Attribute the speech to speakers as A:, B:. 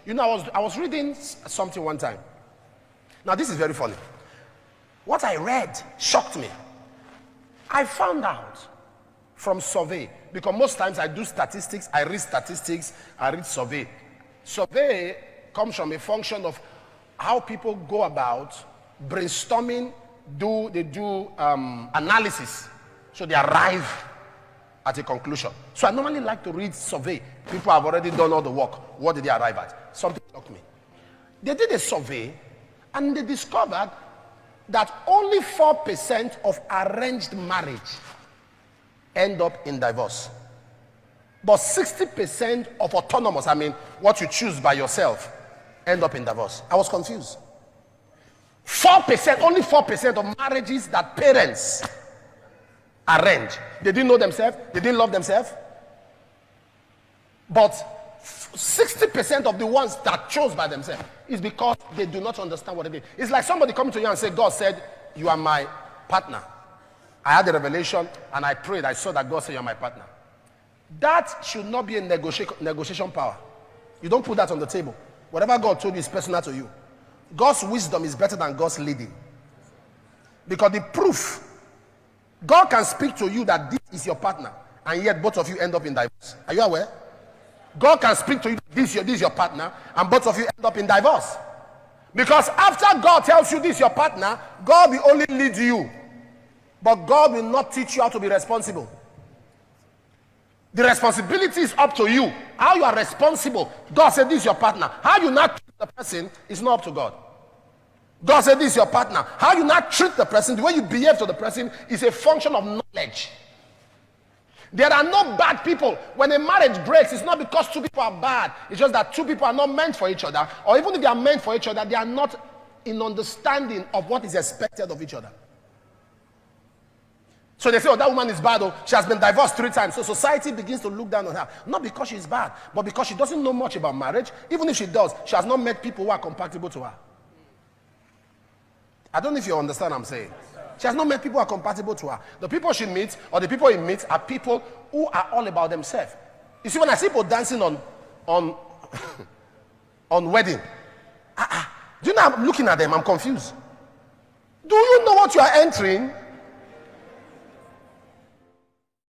A: You know, I was reading something one time. Now, this is very funny. What I read shocked me. I found out from survey, because most times I do statistics, I read statistics, I read survey. Survey comes from a function of how people go about brainstorming, they do analysis, so they arrive at a conclusion. So I normally like to read survey. People have already done all the work. What did they arrive at? Something shocked me. They did a survey and they discovered that only 4% of arranged marriage end up in divorce. But 60% of autonomous, I mean, what you choose by yourself, end up in divorce. I was confused. 4%, only 4% of marriages that parents arrange. They didn't know themselves, they didn't love themselves. But 60% of the ones that chose by themselves is because they do not understand what it is. It's like somebody coming to you and say, God said, you are my partner. I had a revelation and I prayed. I saw that God said, you're my partner. That should not be a negotiation power. You don't put that on the table. Whatever God told you is personal to you. God's wisdom is better than God's leading. Because the proof, God can speak to you that this is your partner, and yet both of you end up in divorce. Are you aware? God can speak to you, this is your partner, and both of you end up in divorce. Because after God tells you this is your partner, God will only lead you. But God will not teach you how to be responsible. The responsibility is up to you. How you are responsible. God said this is your partner. How you not treat the person is not up to God. God said this is your partner. How you not treat the person, the way you behave to the person is a function of knowledge. There are no bad people. When a marriage breaks, it's not because two people are bad. It's just that two people are not meant for each other. Or even if they are meant for each other, they are not in understanding of what is expected of each other. So they say, oh, that woman is bad. Oh, she has been divorced 3 times. So society begins to look down on her. Not because she's bad, but because she doesn't know much about marriage. Even if she does, she has not met people who are compatible to her. I don't know if you understand what I'm saying. She has not met people who are compatible to her. The people she meets, or the people he meets, are people who are all about themselves. You see, when I see people dancing on wedding, do you know I'm looking at them, I'm confused. Do you know what you are entering?